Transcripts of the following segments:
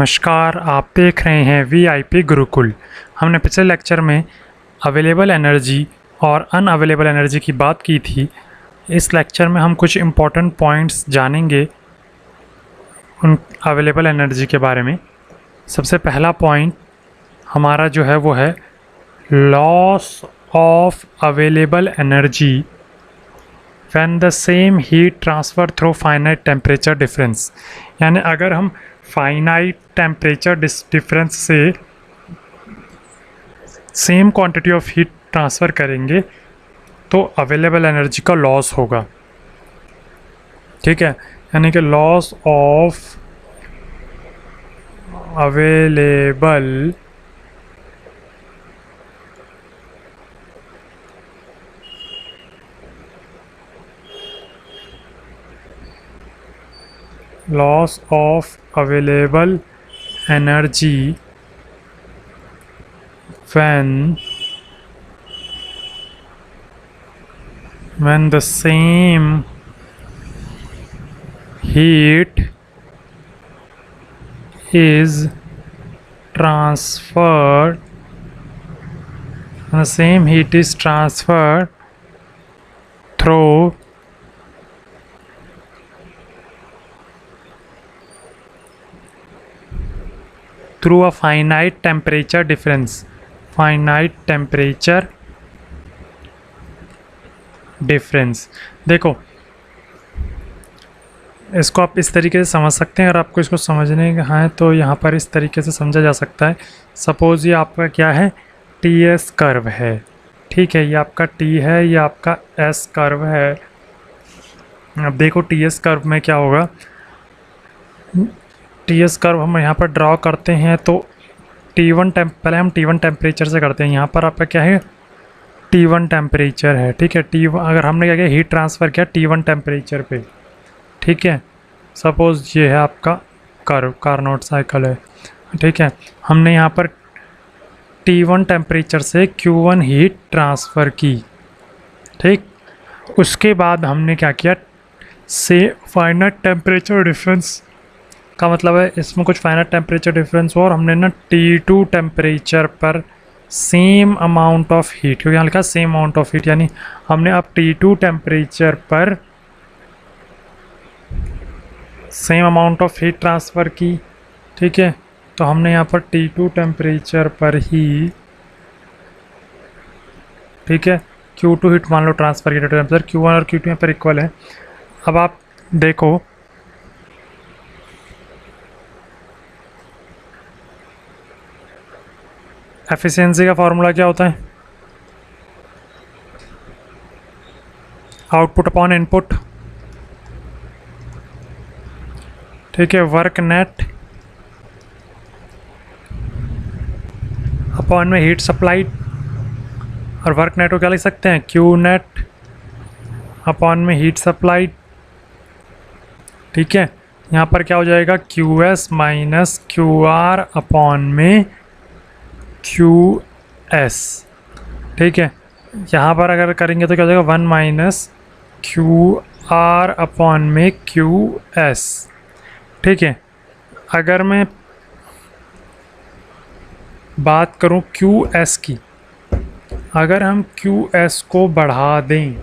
नमस्कार, आप देख रहे हैं वीआईपी गुरुकुल। हमने पिछले लेक्चर में अवेलेबल एनर्जी और अनअवेलेबल एनर्जी की बात की थी। इस लेक्चर में हम कुछ इम्पॉर्टेंट पॉइंट्स जानेंगे उन अवेलेबल एनर्जी के बारे में। सबसे पहला पॉइंट हमारा जो है वो है loss of available energy when the same heat transfer through finite temperature difference. यानी अगर हम फाइनाइट टेम्परेचर डिफरेंस से same quantity of heat transfer करेंगे तो अवेलेबल एनर्जी का लॉस होगा। ठीक है, यानी कि loss of available energy when the same heat is transferred through a finite temperature difference। देखो, इसको आप इस तरीके से समझ सकते हैं। अगर आपको इसको समझने का है तो यहाँ पर इस तरीके से समझा जा सकता है। सपोज़ ये आपका क्या है, टी एस कर्व है। ठीक है, ये आपका टी है, ये आपका एस कर्व है। अब देखो टी एस कर्व में क्या होगा। टी एस कर्व हम यहाँ पर ड्रॉ करते हैं तो पहले हम T1 टेम्परेचर से करते हैं। यहाँ पर आपका क्या है, T1 टेम्परेचर है। ठीक है, अगर हमने क्या किया, हीट ट्रांसफ़र किया T1 टेम्परेचर पे। ठीक है, सपोज़ ये है आपका कर्व, कार्नोट साइकिल है। ठीक है, हमने यहाँ पर T1 टेम्परेचर से Q1 हीट ट्रांसफ़र की। ठीक, उसके बाद हमने क्या किया, से फाइनाइट टेम्परेचर डिफरेंस का मतलब है इसमें कुछ फाइनाइट टेम्परेचर डिफरेंस हो और हमने ना T2 टेम्परेचर पर सेम अमाउंट ऑफ हीट, क्योंकि यहाँ लिखा सेम अमाउंट ऑफ हीट, यानी हमने अब T2 टेम्परेचर पर same amount of heat transfer की। ठीक है, तो हमने यहाँ पर T2 टेम्परेचर पर ही, ठीक है, Q2 हीट मान लो ट्रांसफ़र की टेम्परेचर Q1 और Q2 यहाँ पर इक्वल है। अब आप देखो एफिशिएंसी का फॉर्मूला क्या होता है, आउटपुट अपॉन इनपुट। ठीक है, वर्क नेट अपॉन में हीट सप्लाइड, और वर्क नेट को क्या लिख सकते हैं, क्यू नेट अपॉन में हीट सप्लाइड। ठीक है, यहाँ पर क्या हो जाएगा, Q S minus Q R upon में क्यू एस। ठीक है, यहाँ पर अगर करेंगे तो क्या हो जाएगा, 1 माइनस क्यू आर अपॉन में क्यू एस। ठीक है, अगर मैं बात करूँ क्यू एस की, अगर हम क्यू एस को बढ़ा दें,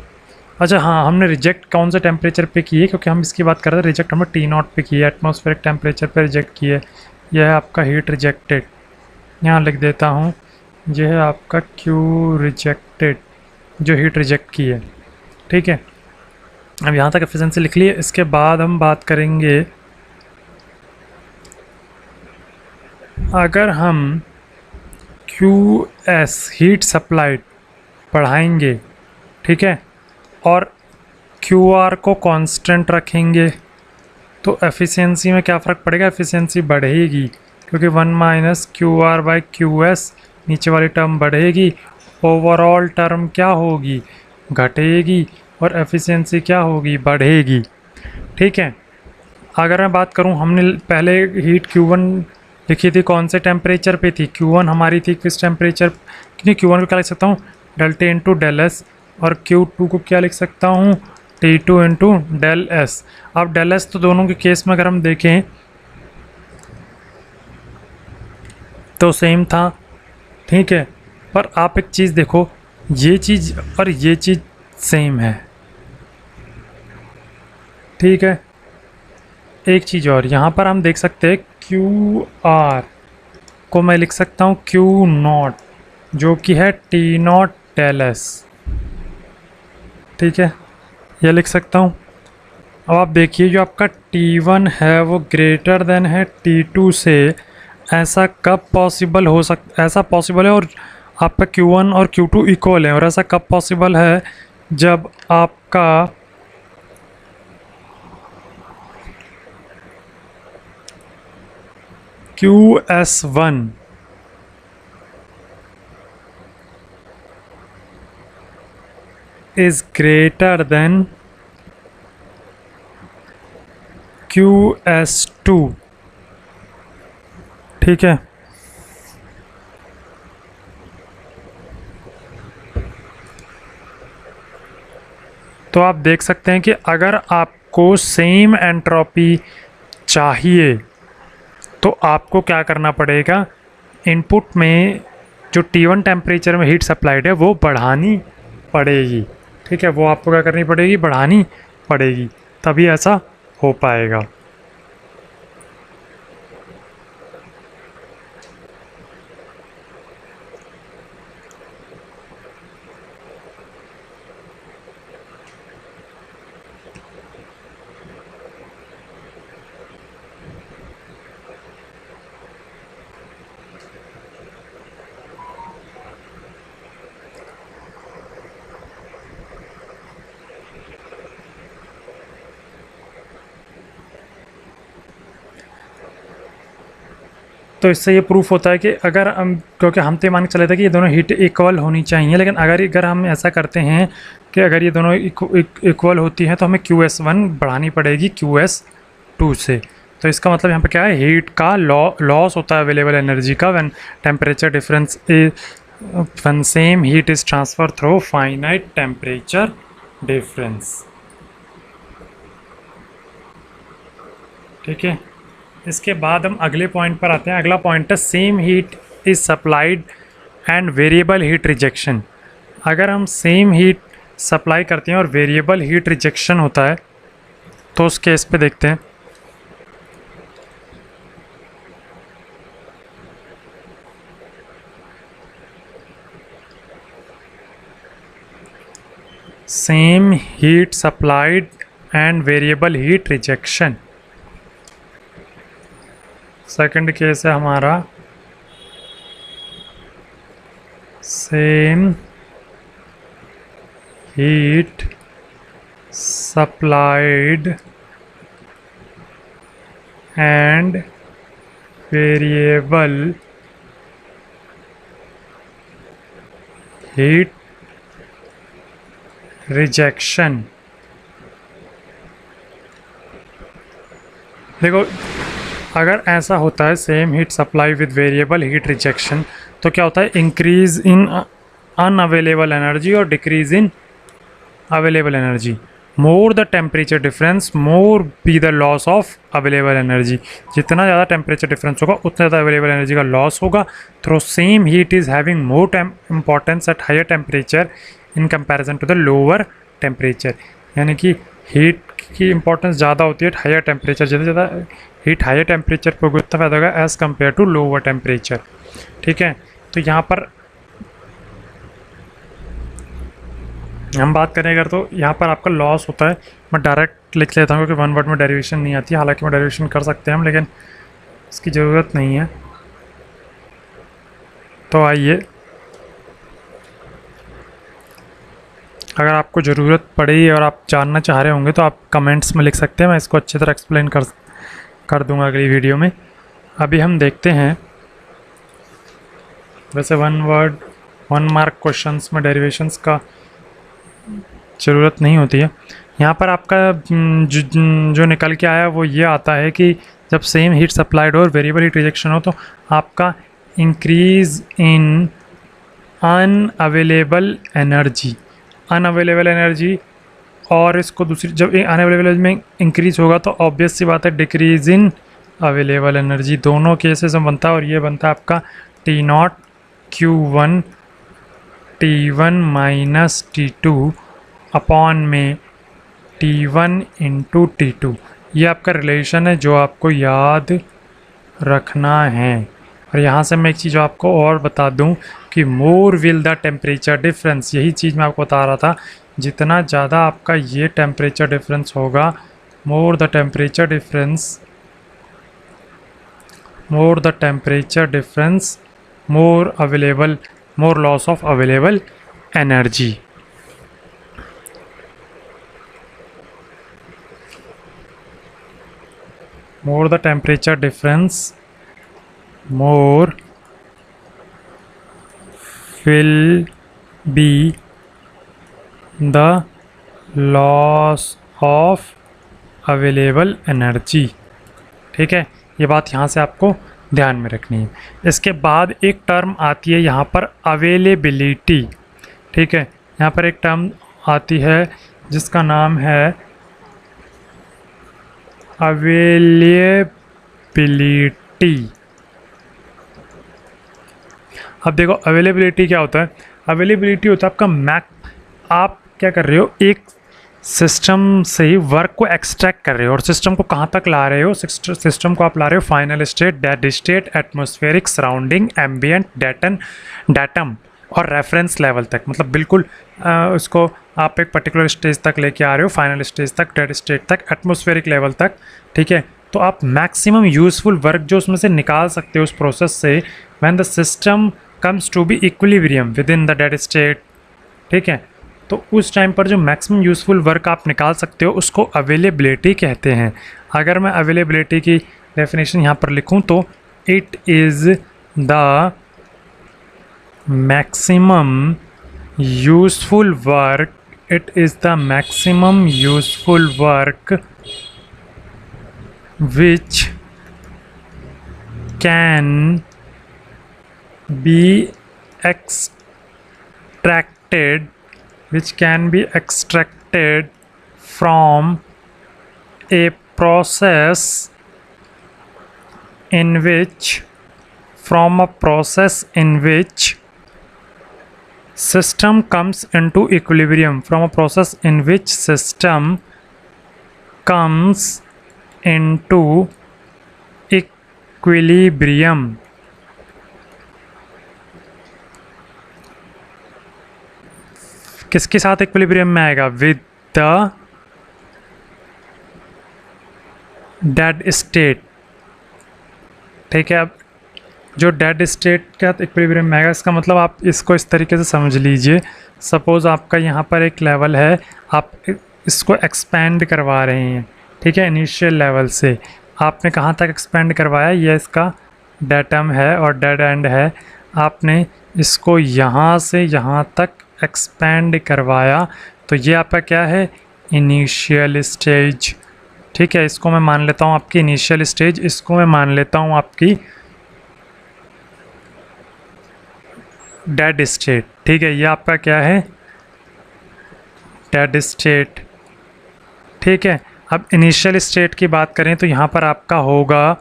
अच्छा हाँ, हमने रिजेक्ट कौन से टेम्परेचर पे की है, क्योंकि हम इसकी बात कर रहे थे, रिजेक्ट हमने टी नॉट पे की है, एटमॉस्फेरिक टेम्परेचर पे रिजेक्ट की है। यह है आपका हीट रिजेक्टेड, यहाँ लिख देता हूँ, यह है आपका क्यू रिजेक्टेड, जो हीट रिजेक्ट की है। ठीक है, अब यहाँ तक एफिशिएंसी लिख लिए। इसके बाद हम बात करेंगे, अगर हम क्यू एस हीट सप्लाइड बढ़ाएंगे, ठीक है, और क्यू आर को कांस्टेंट रखेंगे तो एफिशिएंसी में क्या फ़र्क पड़ेगा, एफिशिएंसी बढ़ेगी, क्योंकि 1 minus Q R by Q S, नीचे वाली टर्म बढ़ेगी, ओवरऑल टर्म क्या होगी, घटेगी, और एफिशिएंसी क्या होगी, बढ़ेगी। ठीक है, अगर मैं बात करूं, हमने पहले हीट Q1 लिखी थी, कौन से टेम्परेचर पे थी, Q1 हमारी थी किस टेम्परेचर, क्योंकि Q1 को क्या लिख सकता हूँ, डेल्टा इंटू डेल एस, और Q2 को क्या लिख सकता हूँ, T2 इंटू डेल एस। अब डेल एस तो दोनों के केस में अगर हम देखें तो सेम था, ठीक है। पर आप एक चीज़ देखो, ये चीज़ और ये चीज़ सेम है, ठीक है। एक चीज़ और यहाँ पर हम देख सकते हैं क्यू आर को मैं लिख सकता हूँ क्यू नॉट, जो कि है टी नॉट डेल एस, ठीक है, ये लिख सकता हूँ। अब आप देखिए जो आपका T1 है वो ग्रेटर देन है T2 से, ऐसा कब पॉसिबल हो ऐसा पॉसिबल है, और आपका Q1 और Q2 इक्वल है, और ऐसा कब पॉसिबल है जब आपका QS1 is greater than QS2, ठीक है। तो आप देख सकते हैं कि अगर आपको सेम एंट्रोपी चाहिए तो आपको क्या करना पड़ेगा, इनपुट में जो T1 टेम्परेचर में हीट सप्लाइड है वो बढ़ानी पड़ेगी, ठीक है। वो आपको क्या करनी पड़ेगी, बढ़ानी पड़ेगी, तभी ऐसा हो पाएगा। तो इससे ये प्रूफ होता है कि अगर हम, क्योंकि हम तो मान के चले थे कि ये दोनों हीट इक्वल होनी चाहिए, लेकिन अगर हम ऐसा करते हैं कि अगर ये दोनों इक्वल होती हैं तो हमें QS1 बढ़ानी पड़ेगी QS2 से। तो इसका मतलब यहाँ पे क्या है, हीट का लॉस होता है अवेलेबल एनर्जी का when temperature difference when same heat is transfer through finite temperature difference, ठीक है। इसके बाद हम अगले पॉइंट पर आते हैं। अगला पॉइंट है same heat is supplied and variable heat rejection. अगर हम सेम हीट सप्लाई करते हैं और वेरिएबल हीट रिजेक्शन होता है तो उस केस पे देखते हैं। Same heat supplied and variable heat rejection, second case है हमारा same heat supplied and variable heat rejection. देखो अगर ऐसा होता है same heat supply with variable heat rejection, तो क्या होता है, इंक्रीज इन अनअवेलेबल एनर्जी और decrease in available energy. More the temperature difference more be the loss of available energy. जितना ज़्यादा टेम्परेचर डिफरेंस होगा उतना ज़्यादा अवेलेबल एनर्जी का लॉस होगा। Throw same heat is having more importance at higher temperature in comparison to the lower temperature. यानी कि heat की इंपॉर्टेंस ज़्यादा होती है हायर टेम्परेचर, जितना ज़्यादा हीट हायर टेम्परेचर पर होगी उतना फ़ायदा होगा as compare to lower temperature, ठीक है। तो यहाँ पर हम बात करें अगर, तो यहाँ पर आपका लॉस होता है, मैं डायरेक्ट लिख लेता हूँ क्योंकि वन वर्ड में डेरिवेशन नहीं आती, हालांकि मैं डेरिवेशन कर सकते हैं हम, लेकिन इसकी ज़रूरत नहीं है। तो आइए, अगर आपको ज़रूरत पड़ी और आप जानना चाह रहे होंगे तो आप कमेंट्स में लिख सकते हैं, मैं इसको अच्छी तरह एक्सप्लेन कर दूंगा अगली वीडियो में। अभी हम देखते हैं, वैसे वन वर्ड 1 मार्क क्वेश्चंस में डेरिवेशंस का ज़रूरत नहीं होती है। यहाँ पर आपका जो निकल के आया वो ये आता है कि जब सेम हीट सप्लाइड हो और वेरिएबल हीट रिजेक्शन हो तो आपका इंक्रीज़ इन अनअवेलेबल एनर्जी, और इसको दूसरी, जब अनअवेलेबल में इंक्रीज होगा तो ऑब्वियस सी बात है डिक्रीज इन अवेलेबल एनर्जी। दोनों केसेस में बनता है, और ये बनता है आपका T not Q1 T1 minus T2 upon में T1 इंटू T2। ये आपका रिलेशन है जो आपको याद रखना है। और यहाँ से मैं एक चीज़ आपको और बता दूँ कि more will the temperature difference, यही चीज़ मैं आपको बता रहा था, जितना ज़्यादा आपका ये टेम्परेचर डिफरेंस होगा, more the temperature difference more loss of available energy. more the temperature difference, more will be the loss of available energy। ठीक है, ये बात यहाँ से आपको ध्यान में रखनी है। इसके बाद एक टर्म आती है यहाँ पर अवेलेबिलिटी। ठीक है, यहाँ पर एक टर्म आती है जिसका नाम है अवेलेबिलिटी। अब देखो अवेलेबिलिटी क्या होता है। अवेलेबिलिटी होता है आपका आप क्या कर रहे हो, एक सिस्टम से वर्क को एक्सट्रैक्ट कर रहे हो और सिस्टम को कहाँ तक ला रहे हो, सिस्टम को आप ला रहे हो final state, dead state, atmospheric, surrounding, ambient, datum और रेफरेंस लेवल तक। मतलब बिल्कुल उसको आप एक पर्टिकुलर स्टेज तक लेके आ रहे हो, फाइनल स्टेज तक, डेड स्टेट तक, एटमॉस्फेरिक लेवल तक। ठीक है, तो आप मैक्सिमम यूजफुल वर्क जो उसमें से निकाल सकते हो उस प्रोसेस से, when the system comes to be equilibrium within the dead state. ठीक है, तो उस टाइम पर जो मैक्सिमम यूजफुल वर्क आप निकाल सकते हो उसको अवेलेबिलिटी कहते हैं। अगर मैं अवेलेबिलिटी की डेफिनेशन यहाँ पर लिखूँ तो it is the maximum useful work, it is the maximum useful work which can be extracted from a process in which system comes into equilibrium, from a process in which system comes into equilibrium। किसके साथ equilibrium में आएगा, with the dead state. ठीक है, अब जो dead state का equilibrium में आएगा, इसका मतलब आप इसको इस तरीके से समझ लीजिए। सपोज़ आपका यहाँ पर एक लेवल है, आप इसको एक्सपेंड करवा रहे हैं। ठीक है, इनिशियल लेवल से आपने कहाँ तक एक्सपेंड करवाया, ये इसका डेटम है और डेड एंड है। आपने इसको यहाँ से यहाँ तक एक्सपेंड करवाया, तो ये आपका क्या है, इनिशियल स्टेज। ठीक है, इसको मैं मान लेता हूँ आपकी इनिशियल स्टेज, इसको मैं मान लेता हूँ आपकी डेड स्टेट। ठीक है, ये आपका क्या है, डेड स्टेट। ठीक है, अब इनिशियल स्टेट की बात करें तो यहाँ पर आपका होगा,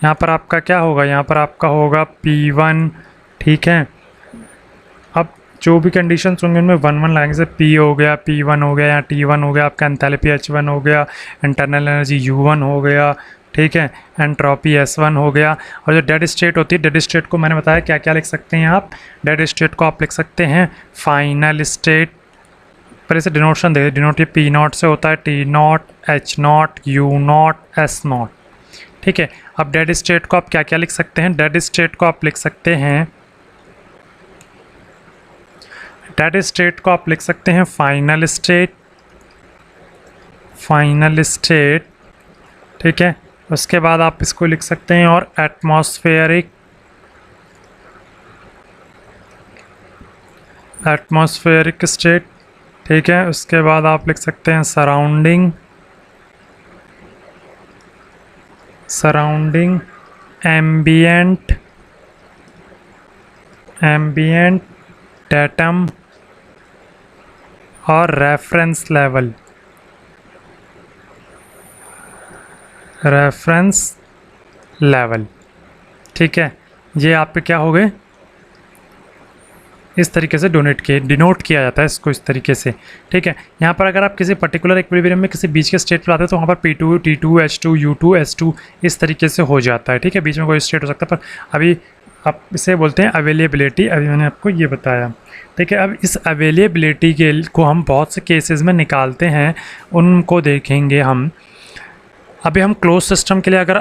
यहाँ पर आपका क्या होगा, यहाँ पर आपका होगा P1। ठीक है, अब जो भी कंडीशंस होंगे उनमें 1 1 लगाएंगे, जैसे P हो गया, P1 हो गया या T1 हो गया, आपका एंथैल्पी H1 हो गया, इंटरनल एनर्जी U1 हो गया। ठीक है, एंट्रोपी S1 हो गया। और जो डेड स्टेट होती है, डेड स्टेट को मैंने बताया क्या क्या लिख सकते हैं आप, डेड स्टेट को आप लिख सकते हैं फाइनल स्टेट, पर इसे डिनोशन दे, डिनोट ये P0 से होता है, T0, H0, U0, S0। ठीक है, अब डेड स्टेट को आप क्या क्या लिख सकते हैं, डेड स्टेट को आप लिख सकते हैं, डेड स्टेट को आप लिख सकते हैं फाइनल स्टेट। ठीक है, उसके बाद आप इसको लिख सकते हैं और एटमॉस्फेरिक स्टेट। ठीक है, उसके बाद आप लिख सकते हैं सराउंडिंग, एम्बिएंट, डेटम और रेफरेंस लेवल। ठीक है, ये आप पे क्या हो गए, इस तरीके से डिनोट किया जाता है इसको इस तरीके से, ठीक है। यहाँ पर अगर आप किसी पर्टिकुलर इक्विलिब्रियम में किसी बीच के स्टेट पर आते हैं तो वहाँ पर P2 T2 H2 U2 S2 इस तरीके से हो जाता है, ठीक है। बीच में कोई स्टेट हो सकता है, पर अभी आप इसे बोलते हैं अवेलेबिलिटी, अभी मैंने आपको ये बताया, ठीक है। अब इस अवेलेबिलिटी के को हम बहुत से केसेस में निकालते हैं, उनको देखेंगे हम। अभी हम क्लोज सिस्टम के लिए अगर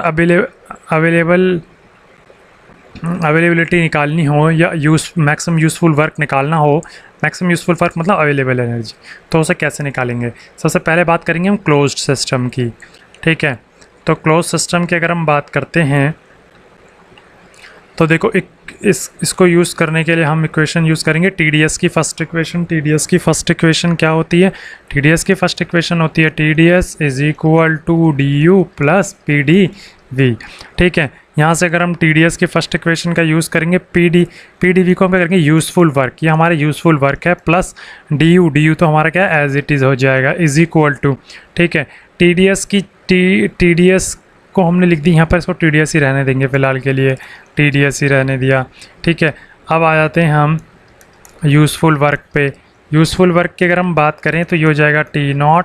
अवेलेबिलिटी निकालनी हो या मैक्सिमम यूज़फुल वर्क निकालना हो, मैक्सिमम यूज़फुल वर्क मतलब अवेलेबल एनर्जी, तो उसे कैसे निकालेंगे। सबसे पहले बात करेंगे हम क्लोज्ड सिस्टम की, ठीक है। तो क्लोज सिस्टम की अगर हम बात करते हैं तो देखो इसको यूज़ करने के लिए हम इक्वेशन यूज़ करेंगे TDS की फर्स्ट इक्वेशन। TDS की फर्स्ट इक्वेशन क्या होती है, TDS की फर्स्ट इक्वेशन होती है TDS is equal to DU plus PdV, ठीक है। यहाँ से अगर हम TDS की फर्स्ट इक्वेशन का यूज़ करेंगे, PdV को हम क्या करेंगे, यूज़फुल वर्क, ये हमारा यूज़फुल वर्क है, प्लस DU तो हमारा क्या एज इट इज़ हो जाएगा, इज इक्वल टू, ठीक है। TDS को हमने लिख दी यहाँ पर, इसको TDS ही रहने देंगे फ़िलहाल के लिए, TDS ही रहने दिया, ठीक है। अब आ जाते हैं हम यूज़फुल वर्क पे। यूज़फुल वर्क की अगर हम बात करें तो ये हो जाएगा T0,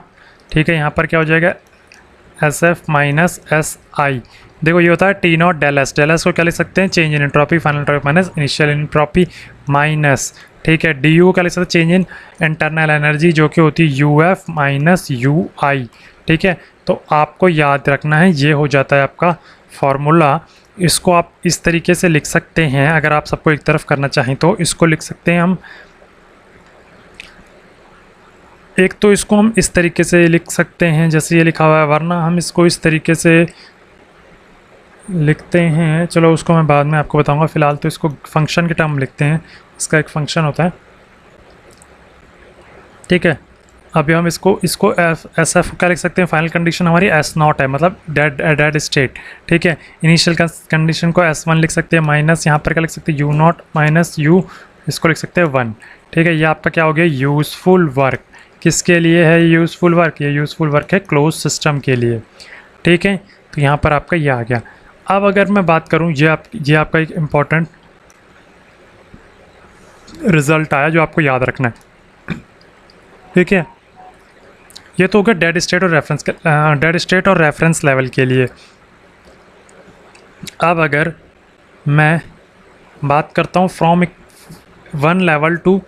ठीक है। यहाँ पर क्या हो जाएगा SF माइनस SI। देखो ये होता है T0 डेल एस को क्या लिख सकते हैं, change in entropy, final entropy minus initial entropy minus, ठीक है। DU क्या लिख सकते हैं, चेंज इन इंटरनल एनर्जी, जो कि होती है UF माइनस UI, ठीक है। तो आपको याद रखना है, ये हो जाता है आपका फॉर्मूला। इसको आप इस तरीके से लिख सकते हैं, अगर आप सबको एक तरफ करना चाहें तो इसको लिख सकते हैं हम, एक तो इसको हम इस तरीके से लिख सकते हैं जैसे ये लिखा हुआ है, वरना हम इसको इस तरीके से लिखते हैं, चलो उसको मैं बाद में आपको बताऊंगा। फ़िलहाल तो इसको फंक्शन के टर्म लिखते हैं, इसका एक फंक्शन होता है, ठीक है। अभी हम इसको SF क्या लिख सकते हैं, फाइनल कंडीशन हमारी S0 है, मतलब डेड स्टेट, ठीक है। इनिशियल कंडीशन को S1 लिख सकते हैं, माइनस यहाँ पर क्या लिख सकते हैं U0 माइनस U, इसको लिख सकते हैं 1, ठीक है। ये आपका क्या हो गया, यूज़फुल वर्क। किसके लिए है यूज़फुल वर्क, ये यूज़फुल वर्क है क्लोज सिस्टम के लिए, ठीक है। तो यहाँ पर आपका ये आ गया। अब अगर मैं बात करूँ, ये आपका एक इम्पॉर्टेंट रिज़ल्ट आया जो आपको याद रखना है, ठीक है। ये तो हो गया डेड स्टेट और रेफरेंस लेवल के लिए। अब अगर मैं बात करता हूँ फ्रॉम 1 लेवल टू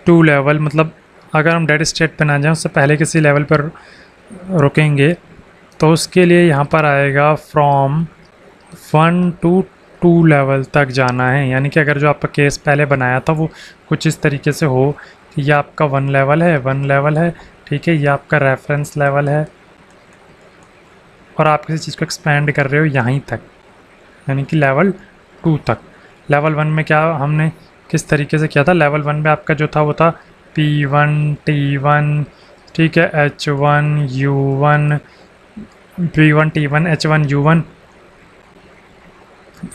2 लेवल, मतलब अगर हम डेड स्टेट पे ना जाएं, उससे पहले किसी लेवल पर रुकेंगे, तो उसके लिए यहाँ पर आएगा फ्रॉम 1 to 2 लेवल तक जाना है। यानी कि अगर जो आपका केस पहले बनाया था वो कुछ इस तरीके से हो कि ये आपका 1 लेवल है, ठीक है, ये आपका रेफरेंस लेवल है, और आप किसी चीज़ को एक्सपेंड कर रहे हो यहीं तक, यानी कि लेवल 2 तक। लेवल 1 में क्या हमने किस तरीके से किया था, लेवल 1 में आपका जो था वो था P1 T1, ठीक है, H1 U1, P1 T1 H1 U1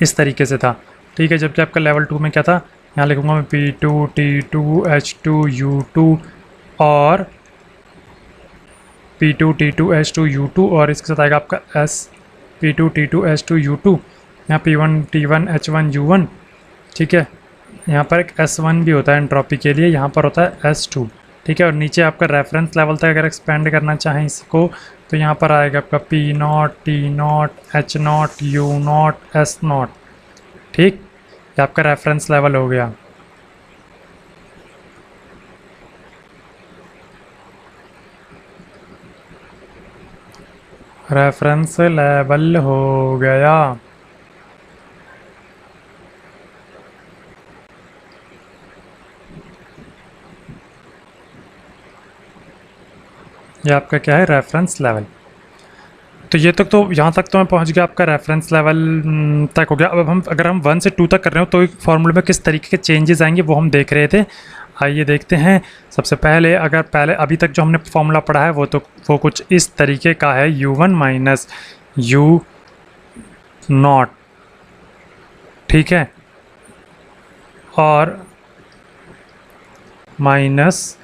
इस तरीके से था, ठीक है। जबकि आपका लेवल 2 में क्या था, यहाँ लिखूँगा मैं P2 T2 H2 U2 और P2 T2 H2 U2, और इसके साथ आएगा आपका S P2 T2 H2 U2, यहाँ P1 T1 H1 U1, ठीक है। यहाँ पर एक S1 भी होता है एंट्रोपी के लिए, यहाँ पर होता है S2, ठीक है। और नीचे आपका रेफरेंस लेवल तक अगर एक्सपेंड करना चाहें इसको, तो यहाँ पर आएगा आपका P0 T0 H0 U0 S0, ठीक। ये आपका रेफरेंस लेवल हो गया। रेफरेंस लेवल हो गया। ये आपका क्या है, रेफरेंस लेवल। तो ये तक तो यहाँ तक तो मैं पहुँच गया, आपका रेफरेंस लेवल तक हो गया। अब हम अगर हम 1 से 2 तक कर रहे हो तो एक फार्मूले में किस तरीके के चेंजेस आएंगे वो हम देख रहे थे। आइए देखते हैं। सबसे पहले अभी तक जो हमने फार्मूला पढ़ा है वो कुछ इस तरीके का है, U1 माइनस U0, ठीक है, और minus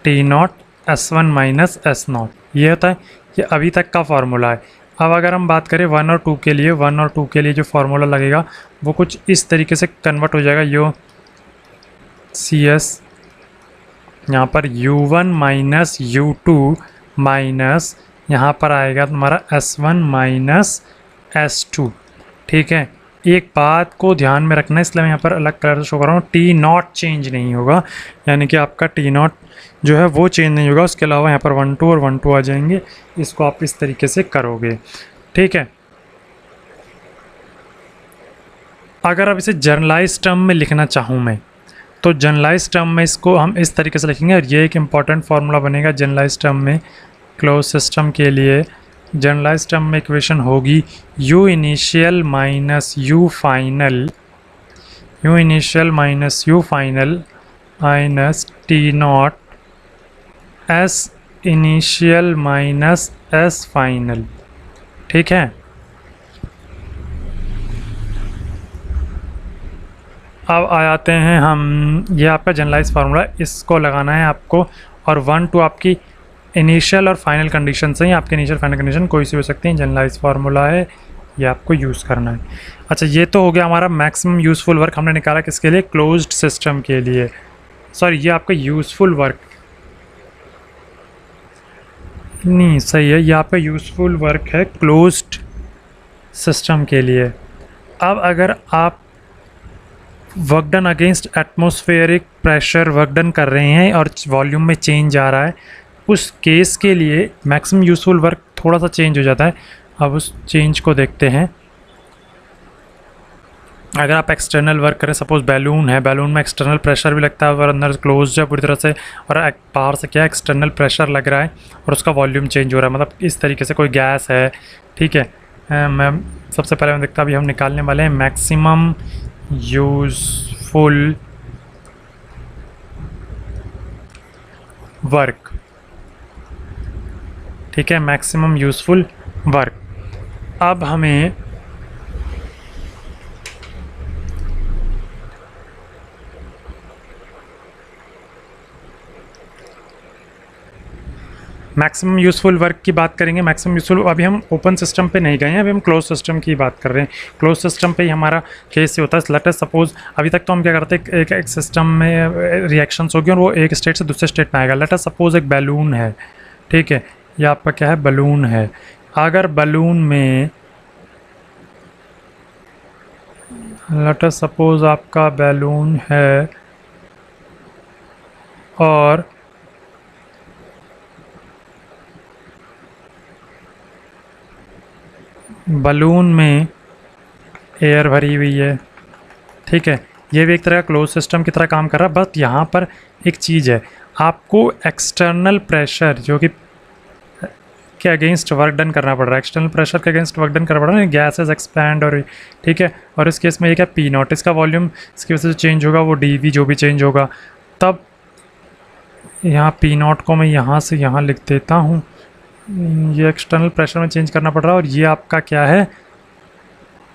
T0 S1 minus S0, ये होता है। ये अभी तक का फार्मूला है। अब अगर हम बात करें 1 और 2 के लिए, 1 और 2 के लिए जो फार्मूला लगेगा वो कुछ इस तरीके से कन्वर्ट हो जाएगा, यो सी एस यहाँ पर U1 माइनस U2 माइनस यहाँ पर आएगा तुम्हारा S1 माइनस S2। ठीक है, एक बात को ध्यान में रखना है, इसलिए मैं यहाँ पर अलग कलर से शो कर रहा हूँ, टी नॉट चेंज नहीं होगा, यानी कि आपका टी नॉट जो है वो चेंज नहीं होगा। उसके अलावा यहाँ पर 1 2 और 1 2 आ जाएंगे। इसको आप इस तरीके से करोगे। ठीक है, अगर अब इसे जर्नलाइज टर्म में लिखना चाहूँ मैं, तो जनरलाइज टर्म में इसको हम इस तरीके से लिखेंगे, और ये एक इम्पॉर्टेंट फार्मूला बनेगा जनरलाइज टर्म में क्लोज सिस्टम के लिए। जनरलाइज टर्म में इक्वेशन होगी u initial minus u final, u initial minus u final minus T not s initial minus s final. ठीक है, अब आ जाते हैं हम, ये आपका जनरलाइज फार्मूला, इसको लगाना है आपको, और 1 2 आपकी इनिशियल और फाइनल कंडीशन से ही, आपके इनिशियल फाइनल कंडीशन कोई सी हो सकती है, जनरलाइज फार्मूला है, ये आपको यूज़ करना है। अच्छा, ये तो हो गया हमारा मैक्सिमम यूज़फुल वर्क हमने निकाला किसके लिए, क्लोज्ड सिस्टम के लिए। सॉरी, ये आपका यूज़फुल वर्क नहीं सही है, ये आपका यूज़फुल वर्क है क्लोज्ड सिस्टम के लिए। अब अगर आप work done against atmospheric pressure work done कर रहे हैं और वॉल्यूम में चेंज आ रहा है, उस केस के लिए मैक्सिमम यूज़फुल वर्क थोड़ा सा चेंज हो जाता है। अब उस चेंज को देखते हैं। अगर आप एक्सटर्नल वर्क करें, सपोज बैलून है, बैलून में एक्सटर्नल प्रेशर भी लगता है और अंदर क्लोज है पूरी तरह से, और बाहर से क्या एक्सटर्नल प्रेशर लग रहा है और उसका वॉल्यूम चेंज हो रहा है, मतलब इस तरीके से कोई गैस है। ठीक है, मैं सबसे पहले मैं देखता, अभी हम निकालने वाले हैं मैक्सिमम यूज़फुल वर्क। ठीक है, मैक्सिमम यूज़फुल वर्क। अब हमें मैक्सिमम यूज़फुल वर्क की बात करेंगे। मैक्सिमम यूज़फुल, अभी हम ओपन सिस्टम पे नहीं गए हैं, अभी हम क्लोज सिस्टम की बात कर रहे हैं। क्लोज सिस्टम पे ही हमारा केस ये होता है। लेट अस सपोज, अभी तक तो हम क्या करते हैं, एक सिस्टम में रिएक्शंस होगी और वो एक स्टेट से दूसरे स्टेट में आएगा। लेट अस सपोज एक बैलून है। ठीक है, ये आपका क्या है, बलून है। अगर बलून में लेट अस सपोज आपका बैलून है और बलून में एयर भरी हुई है। ठीक है, ये भी एक तरह का क्लोज सिस्टम की तरह काम कर रहा है। बस यहाँ पर एक चीज़ है, आपको एक्सटर्नल प्रेशर जो कि के अगेंस्ट वर्क डन करना पड़ रहा है, एक्सटर्नल प्रेशर के अगेंस्ट वर्क डन करना पड़ रहा है, गैसेस एक्सपैंड और ठीक है, और इस केस में ये क्या पी नॉट, इसका वॉल्यूम इसकी वजह से चेंज होगा, वो डी वी जो भी चेंज होगा। तब यहाँ पी नॉट को मैं यहाँ से यहाँ लिख देता हूँ, ये एक्सटर्नल प्रेशर में चेंज करना पड़ रहा है, और ये आपका क्या है,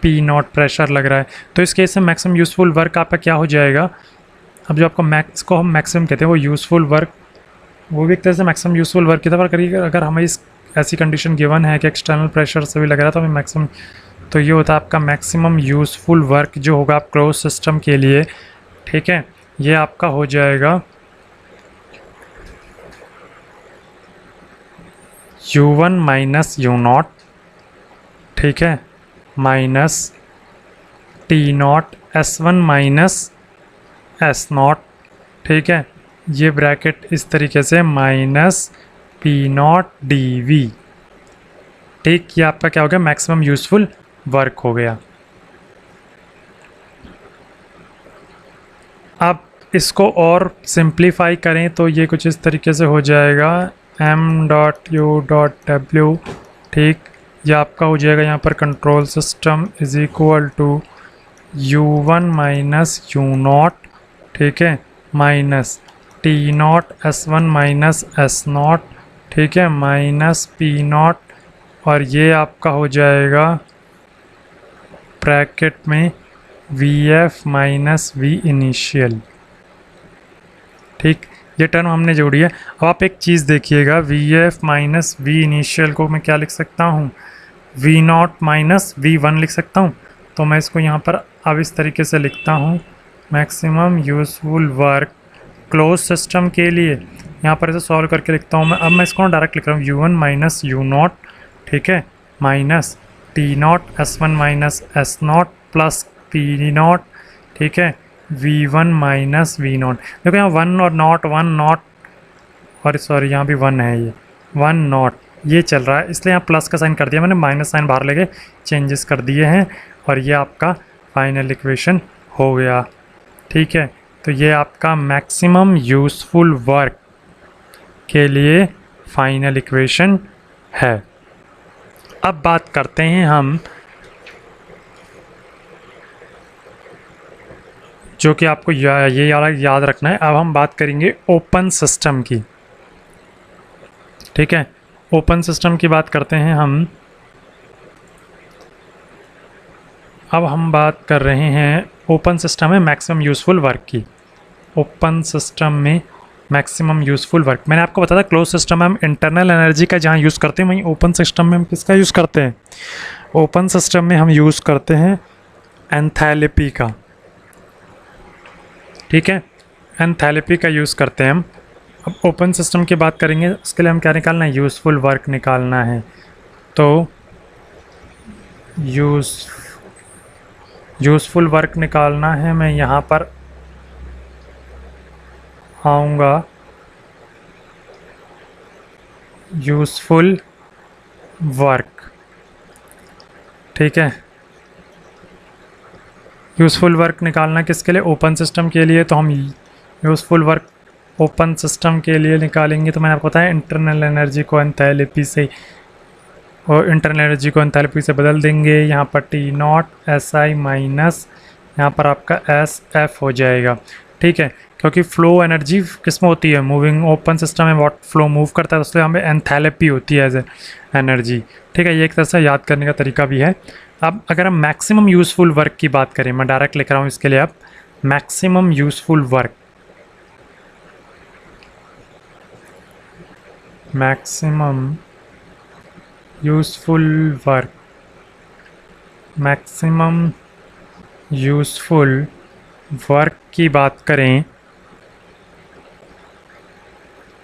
पी नॉट प्रेशर लग रहा है। तो इस केस में मैक्सिमम यूज़फुल वर्क आपका क्या हो जाएगा, अब जो आपका मैक्स को हम मैक्सिमम कहते हैं, वो यूज़फुल वर्क, वो भी एक तरह से मैक्सिमम यूज़फुल वर्क की तरह करिए। अगर हमें इस ऐसी कंडीशन गिवन है कि एक्सटर्नल प्रेशर से भी लग रहा है, तो हमें मैक्सिमम, तो ये होता है आपका मैक्सिमम यूज़फुल वर्क जो होगा आप क्लोज सिस्टम के लिए। ठीक है, ये आपका हो जाएगा U1 माइनस U0। ठीक है, minus T not S1 minus S0। ठीक है, ये ब्रैकेट इस तरीके से minus P naught D V. ठीक, ये आपका क्या हो गया, मैक्सिमम यूज़फुल वर्क हो गया। अब इसको और सिंप्लीफाई करें तो ये कुछ इस तरीके से हो जाएगा, m.u.w। ठीक, ये आपका हो जाएगा यहाँ पर control system is equal to U1 minus U0। ठीक है, minus T not S1 minus S0। ठीक है, माइनस पी नॉट, और ये आपका हो जाएगा ब्रैकेट में VF माइनस V इनिशियल। ठीक, ये टर्म हमने जोड़ी है। अब आप एक चीज़ देखिएगा, VF माइनस V इनिशियल को मैं क्या लिख सकता हूँ, V naught minus V one लिख सकता हूँ। तो मैं इसको यहाँ पर अब इस तरीके से लिखता हूँ, maximum useful work close system के लिए। यहाँ पर इसे सॉल्व करके लिखता हूँ मैं। अब मैं इसको डायरेक्ट लिख रहा हूँ, u1 माइनस यू नॉट, ठीक है, minus T not s1 minus S not plus P not, ठीक है, v1 माइनस वी नॉट। देखो यहाँ वन और नॉट, वन नॉट, और सॉरी यहाँ भी वन है, ये वन नॉट ये चल रहा है, इसलिए यहाँ प्लस का साइन कर दिया मैंने, माइनस साइन बाहर लेके चेंजेस कर दिए हैं, और ये आपका फाइनल इक्वेशन हो गया। ठीक है, तो ये आपका मैक्सिमम यूज़फुल वर्क के लिए फाइनल इक्वेशन है। अब बात करते हैं हम, जो कि आपको ये याद रखना है, अब हम बात करेंगे ओपन सिस्टम की। ठीक है, ओपन सिस्टम की बात करते हैं हम। अब हम बात कर रहे हैं ओपन सिस्टम में मैक्सिमम यूज़फुल वर्क की। ओपन सिस्टम में मैक्सिमम यूज़फुल वर्क, मैंने आपको बताया था क्लोज सिस्टम में हम इंटरनल एनर्जी का जहाँ यूज़ करते हैं, वहीं ओपन सिस्टम में हम किसका यूज़ करते हैं? ओपन सिस्टम में हम यूज़ करते हैं एंथैल्पी का। ठीक है, एंथैल्पी का यूज़ करते हैं हम। अब ओपन सिस्टम की बात करेंगे, उसके लिए हम क्या निकालना है? यूज़फुल वर्क निकालना है। तो यूज़फुल वर्क निकालना है, मैं यहाँ पर आऊँगा, यूज़फुल वर्क। ठीक है, यूज़फुल वर्क निकालना किसके लिए? ओपन सिस्टम के लिए। तो हम यूज़फुल वर्क ओपन सिस्टम के लिए निकालेंगे, तो मैंने आपको बताया इंटरनल एनर्जी को एंथैल्पी से, और इंटरनल एनर्जी को एंथैल्पी से बदल देंगे। यहाँ पर T naught S I minus यहाँ पर आपका एस एफ हो जाएगा। ठीक है, क्योंकि फ्लो एनर्जी किस में होती है? मूविंग। ओपन सिस्टम में वाट फ्लो मूव करता है, इसलिए हमें एंथैल्पी होती है एज ए एनर्जी। ठीक है, ये एक तरह से याद करने का तरीका भी है। अब अगर हम मैक्सिमम यूज़फुल वर्क की बात करें, मैं डायरेक्ट लिख रहा हूँ इसके लिए, अब maximum useful work, maximum useful work, maximum useful work की बात करें,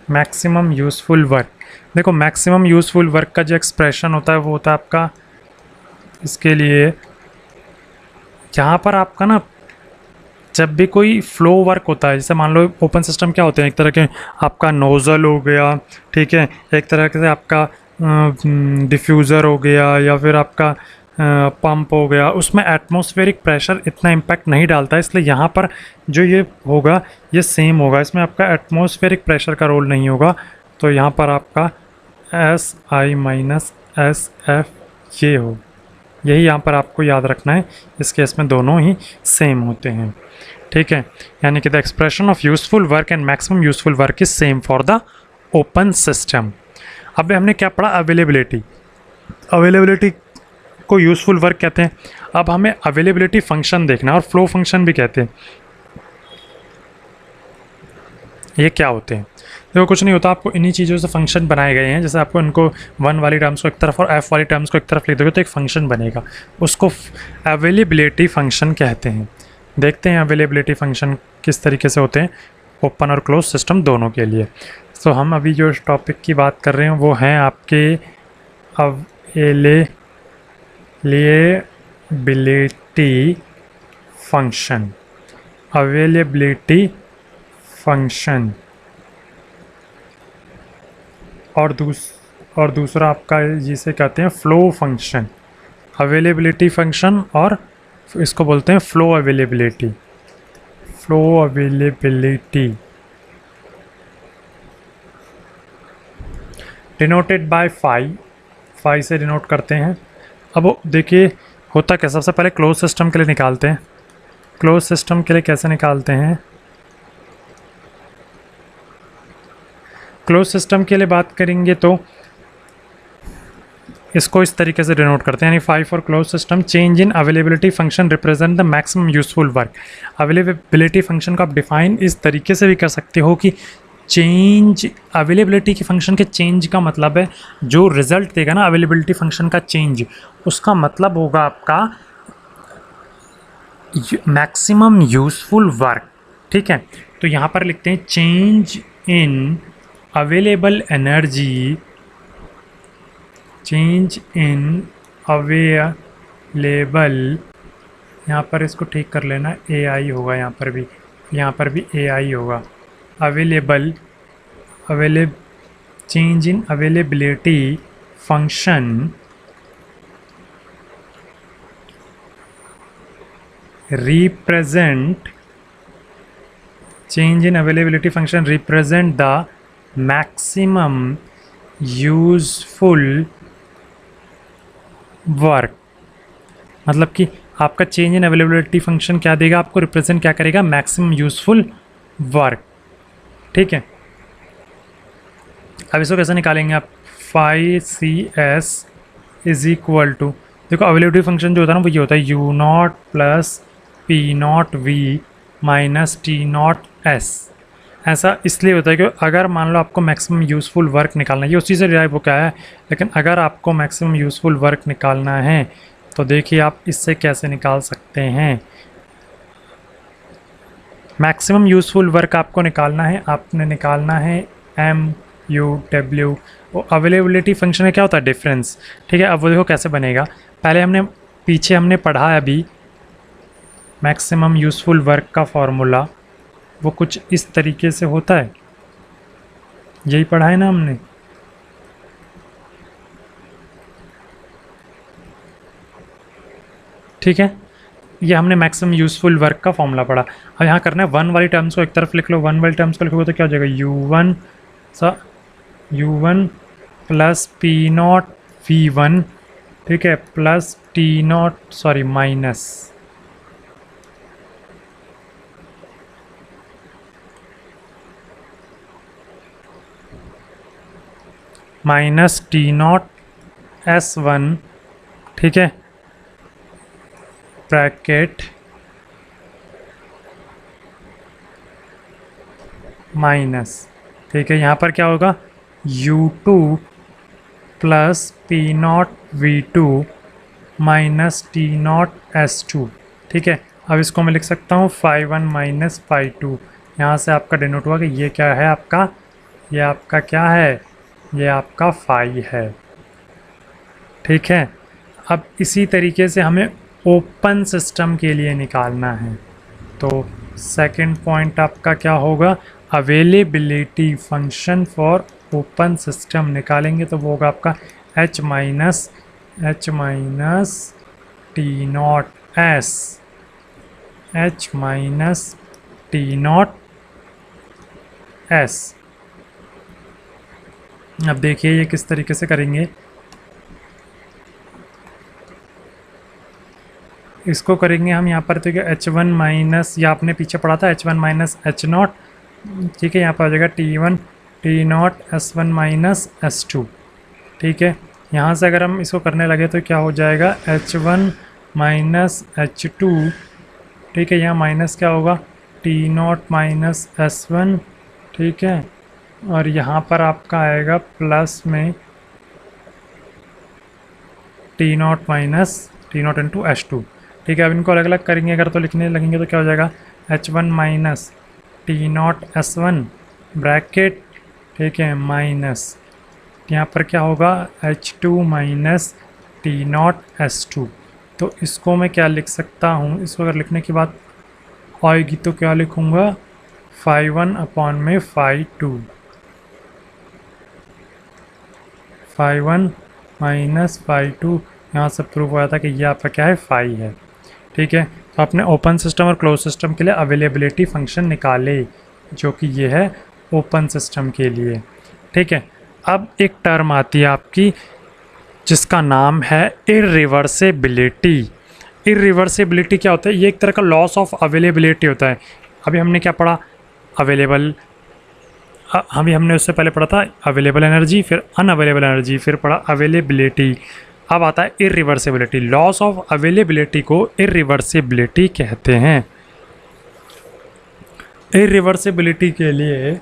मैक्सिमम यूज़फुल वर्क, देखो मैक्सिमम यूज़फुल वर्क का जो एक्सप्रेशन होता है वो होता है आपका, इसके लिए यहाँ पर आपका ना, जब भी कोई फ्लो वर्क होता है, जैसे मान लो ओपन सिस्टम क्या होते हैं, एक तरह के आपका नोज़ल हो गया, ठीक है, एक तरह से आपका डिफ्यूज़र हो गया, या फिर आपका पंप हो गया, उसमें एटमॉस्फेरिक प्रेशर इतना इम्पैक्ट नहीं डालता है, इसलिए यहाँ पर जो ये होगा ये सेम होगा, इसमें आपका एटमॉस्फेरिक प्रेशर का रोल नहीं होगा। तो यहाँ पर आपका S I minus S F ये हो, यही यहाँ पर आपको याद रखना है। इस केस में दोनों ही सेम होते हैं। ठीक है, यानी कि the expression of useful work and maximum useful work is same for the open system. अब हमने क्या पढ़ा? अवेलेबिलिटी। अवेलेबिलिटी को यूज़फुल वर्क कहते हैं। अब हमें अवेलेबिलिटी फंक्शन देखना है, और फ्लो फंक्शन भी कहते हैं। ये क्या होते हैं? देखो कुछ नहीं होता, आपको इन्हीं चीज़ों से फंक्शन बनाए गए हैं। जैसे आपको इनको वन वाली टर्म्स को एक तरफ और एफ वाली टर्म्स को एक तरफ लिख दोगे तो एक फंक्शन बनेगा, उसको अवेलेबिलिटी फंक्शन कहते हैं। देखते हैं अवेलेबिलिटी फंक्शन किस तरीके से होते हैं ओपन और क्लोज सिस्टम दोनों के लिए। तो हम अभी जो टॉपिक की बात कर रहे हैं वो हैं आपके अवेलेबिलिटी फंक्शन। अवेलेबिलिटी फंक्शन और दूसरा आपका जिसे कहते हैं फ्लो फंक्शन। अवेलेबिलिटी फंक्शन और इसको बोलते हैं flow availability. Flow availability denoted by phi से डिनोट करते हैं। अब देखिए होता क्या, सबसे पहले क्लोज सिस्टम के लिए निकालते हैं। क्लोज सिस्टम के लिए कैसे निकालते हैं? क्लोज सिस्टम के लिए बात करेंगे तो इसको इस तरीके से डिनोट करते हैं, यानी 5 for close system change in availability function represent the maximum useful work. Availability function को आप डिफाइन इस तरीके से भी कर सकते हो कि चेंज अवेलेबिलिटी के फंक्शन के चेंज का मतलब है जो रिजल्ट देगा ना अवेलेबिलिटी फंक्शन का चेंज, उसका मतलब होगा आपका मैक्सिमम यूजफुल वर्क। ठीक है, तो यहाँ पर लिखते हैं change in available energy, change in available, यहाँ पर इसको ठीक कर लेना, ए आई होगा यहाँ पर भी ए आई होगा, change in availability function represent, change in availability function represent the maximum useful work। मतलब कि आपका चेंज इन अवेलेबिलिटी फंक्शन क्या देगा आपको, रिप्रेजेंट क्या करेगा, मैक्सिमम यूजफुल वर्क। ठीक है, अब इसको कैसे निकालेंगे आप, phi C S is equal to, देखो अवेलेबिलिटी फंक्शन जो होता है ना वो ये होता है U naught plus P naught V minus T naught S. ऐसा इसलिए होता है कि अगर मान लो आपको मैक्सिमम यूज़फुल वर्क निकालना है, ये उसी से डिराइव होकर आया है, लेकिन अगर आपको मैक्सिमम यूज़फुल वर्क निकालना है तो देखिए आप इससे कैसे निकाल सकते हैं। मैक्सिमम यूज़फुल वर्क आपको निकालना है, आपने निकालना है एम यू डब्ल्यू, वो अवेलेबिलिटी फंक्शन में क्या होता है, डिफरेंस। ठीक है, अब वो देखो कैसे बनेगा, पहले पीछे हमने पढ़ा है अभी मैक्सिमम यूज़फुल वर्क का फॉर्मूला, वो कुछ इस तरीके से होता है, यही पढ़ा है ना हमने। ठीक है, ये हमने मैक्सिमम यूज़फुल वर्क का फॉर्मूला पढ़ा। अब यहाँ करना है वन वाली टर्म्स को एक तरफ लिख लो, वन वाली टर्म्स को लिखोगे तो क्या हो जाएगा, u1 plus P naught V one, ठीक है, plus T naught sorry minus T naught S one, ठीक है, ब्रैकेट माइनस, ठीक है, यहाँ पर क्या होगा u2 plus P naught V two minus T naught S two. ठीक है, अब इसको मैं लिख सकता हूँ phi one minus phi two, यहाँ से आपका डिनोट हुआ कि ये क्या है आपका, ये आपका क्या है, ये आपका फाई है। ठीक है, अब इसी तरीके से हमें ओपन सिस्टम के लिए निकालना है, तो सेकंड पॉइंट आपका क्या होगा, availability function for open system निकालेंगे तो वो होगा आपका h minus T naught S, h minus T naught S. अब देखिए ये किस तरीके से करेंगे, इसको करेंगे हम यहाँ पर, तो क्या एच वन माइनस, या आपने पीछे पढ़ा था H one minus H naught, ठीक है, यहाँ पर आ जाएगा T one T naught S one minus S two. ठीक है, यहाँ से अगर हम इसको करने लगे तो क्या हो जाएगा, H one minus H two, ठीक है, यहाँ माइनस क्या होगा, T not minus S one, ठीक है, और यहाँ पर आपका आएगा प्लस में T not minus T not into H two. ठीक है, अब इनको अलग अलग करेंगे अगर तो लिखने लगेंगे तो क्या हो जाएगा, H one minus T naught S one bracket, ठीक है, माइनस यहाँ पर क्या होगा H two minus T naught S two. तो इसको मैं क्या लिख सकता हूँ, इसको अगर लिखने की बात आएगी तो क्या लिखूँगा, फाई वन अपॉन में phi two, phi one minus phi two, यहाँ से प्रूव हुआ था कि ये आपका क्या है, फाई है। ठीक है, तो आपने ओपन सिस्टम और क्लोज सिस्टम के लिए अवेलेबिलिटी फंक्शन निकाले, जो कि ये है ओपन सिस्टम के लिए। ठीक है, अब एक टर्म आती है आपकी जिसका नाम है इरिवर्सिबिलिटी। इरिवर्सिबिलिटी क्या होता है, ये एक तरह का लॉस ऑफ अवेलेबिलिटी होता है। अभी हमने क्या पढ़ा, अवेलेबल, अभी हमने उससे पहले पढ़ा था अवेलेबल एनर्जी, फिर अनअवेलेबल एनर्जी, फिर पढ़ा अवेलेबिलिटी, अब आता है इरिवर्सिबिलिटी। लॉस ऑफ अवेलेबिलिटी को इरिवर्सिबिलिटी कहते हैं। इरिवर्सिबिलिटी के लिए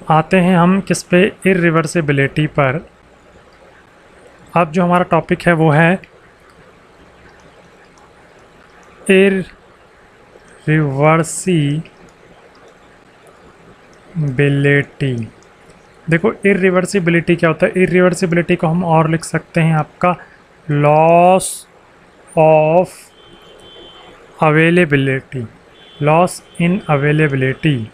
आते हैं हम किस पे, इरिवर्सिबिलिटी पर। अब जो हमारा टॉपिक है वो है इरिवर्सिबिलिटी। देखो इरिवर्सिबिलिटी क्या होता है, इरिवर्सिबिलिटी को हम और लिख सकते हैं आपका loss of availability, loss in availability,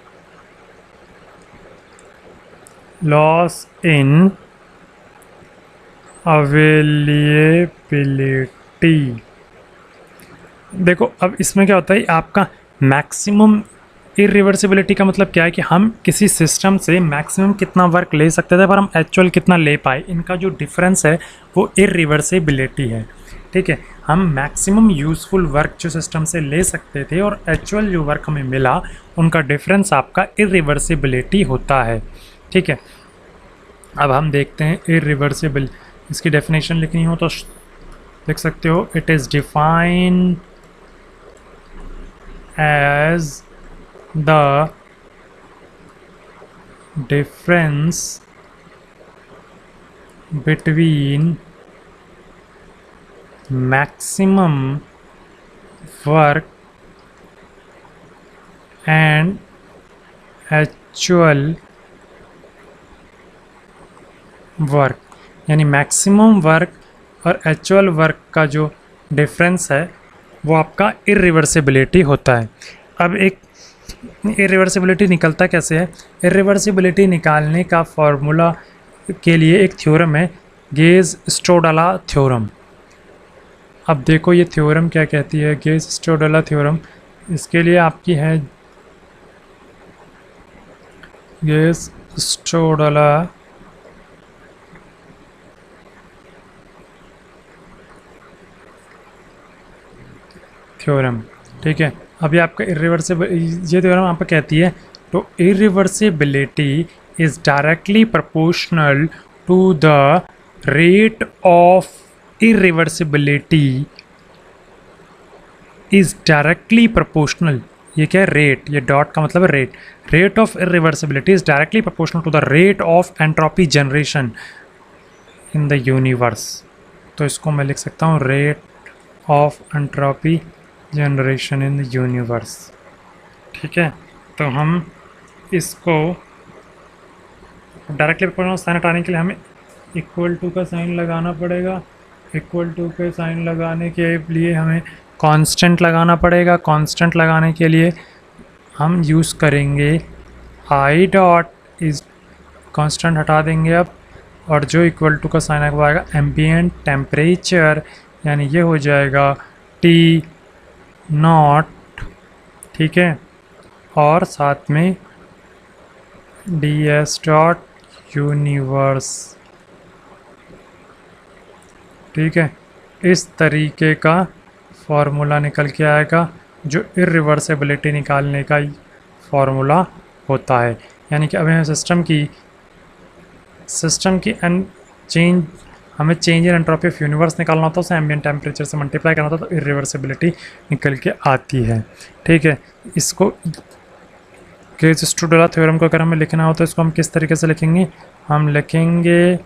loss in availability. देखो अब इसमें क्या होता है, आपका मैक्सिमम इरिवर्सिबिलिटी का मतलब क्या है कि हम किसी सिस्टम से मैक्सिमम कितना वर्क ले सकते थे पर हम एक्चुअल कितना ले पाए, इनका जो डिफरेंस है वो इरिवर्सिबिलिटी है। ठीक है, हम मैक्सिमम यूज़फुल वर्क जो सिस्टम से ले सकते थे और एक्चुअल जो वर्क हमें मिला उनका डिफरेंस आपका इरिवर्सिबिलिटी होता है। ठीक है, अब हम देखते हैं इरिवर्सिबल, इसकी डेफिनेशन लिखनी हो तो लिख सकते हो, it is defined as the difference between maximum work and actual work, यानी मैक्सिमम वर्क और एक्चुअल वर्क का जो डिफरेंस है वो आपका इरिवर्सिबिलिटी होता है। अब एक इरिवर्सिबिलिटी निकलता कैसे है, इरिवर्सिबिलिटी निकालने का फॉर्मूला के लिए एक थ्योरम है, गेज-स्ट्रोडाला थ्योरम। अब देखो ये थ्योरम क्या कहती है, गेज-स्ट्रोडाला थ्योरम, इसके लिए आपकी है गेज-स्ट्रोडाला थ्योरम। ठीक है, अभी आपका इरिवर्सिबल, ये थ्योरम आपको कहती है तो irreversibility is directly proportional to the rate of irreversibility, is directly proportional, ये क्या है, रेट, ये डॉट का मतलब है rate, rate of irreversibility is directly proportional to the rate of entropy generation in the universe. तो इसको मैं लिख सकता हूँ rate of entropy generation in the universe. ठीक है, तो हम इसको डायरेक्टली प्रोपोर्शनल साइन हटाने के लिए हमें इक्वल टू का साइन लगाना पड़ेगा, इक्वल टू के साइन लगाने के लिए हमें कांस्टेंट लगाना पड़ेगा, कांस्टेंट लगाने के लिए हम यूज़ करेंगे आई डॉट, इस कांस्टेंट हटा देंगे अब, और जो इक्वल टू का साइन आएगा एम्बिएंट टेम्परेचर, यानी ये हो जाएगा टी नॉट। ठीक है, और साथ में डी एस डॉट यूनिवर्स। ठीक है, इस तरीके का फॉर्मूला निकल के आएगा जो इरिवर्सिबिलिटी निकालने का फॉर्मूला होता है। यानी कि अब हमें सिस्टम की हमें change in entropy of universe निकालना होता है, उसे एम्बिएंट टेम्परेचर से मल्टीप्लाई करना होता है, तो इरिवर्सिबिलिटी निकल के आती है। ठीक है, इसको गेज-स्ट्रोडाला थ्योरम को अगर हमें लिखना हो तो इसको हम किस तरीके से लिखेंगे, हम लिखेंगे,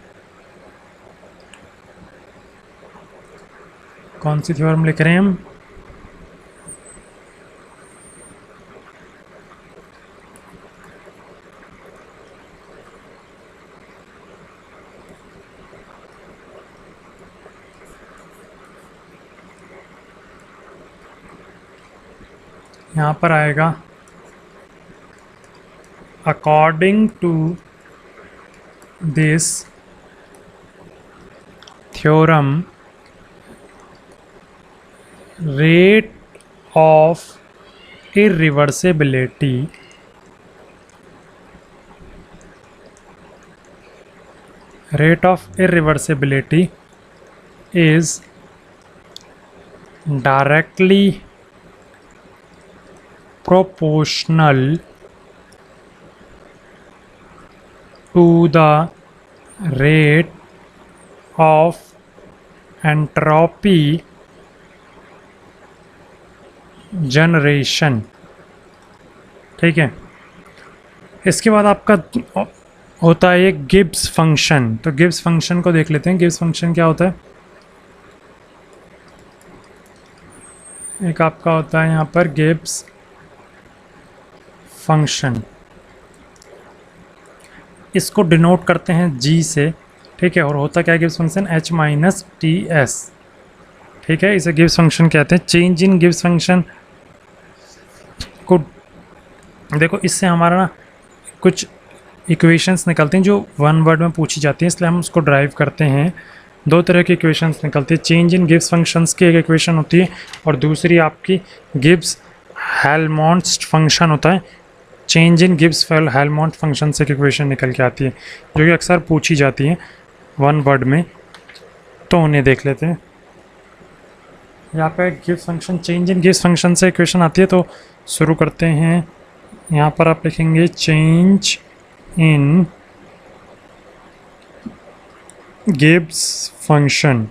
कौन सी थ्योरम लिख रहे हैं हम, यहाँ पर आएगा according to this theorem rate of irreversibility is directly proportional to the rate of entropy generation. ठीक है, इसके बाद आपका होता है एक गिब्स फंक्शन। तो गिब्स फंक्शन को देख लेते हैं। गिब्स फंक्शन क्या होता है? एक आपका होता है यहाँ पर गिब्स फंक्शन, इसको डिनोट करते हैं जी से, ठीक है। और होता क्या है Gibbs function? h minus T S, ठीक है। इसे गिब्स फंक्शन कहते हैं। चेंज इन गिब्स फंक्शन को देखो, इससे हमारा ना कुछ इक्वेशंस निकलते हैं जो वन वर्ड में पूछी जाती हैं, इसलिए हम उसको ड्राइव करते हैं। दो तरह की इक्वेशंस निकलती है। चेंज इन गिब्स फंक्शंस की एक इक्वेशन होती है और दूसरी आपकी गिब्स हेल्महोल्ट्ज़ फंक्शन होता है। Change in Gibbs Helmholtz function से एक इक्वेशन निकल के आती है जो कि अक्सर पूछी जाती है वन वर्ड में। तो उन्हें देख लेते हैं। यहाँ पे Gibbs function, change in Gibbs function से इक्वेशन आती है, तो शुरू करते हैं। यहाँ पर आप लिखेंगे change in Gibbs function.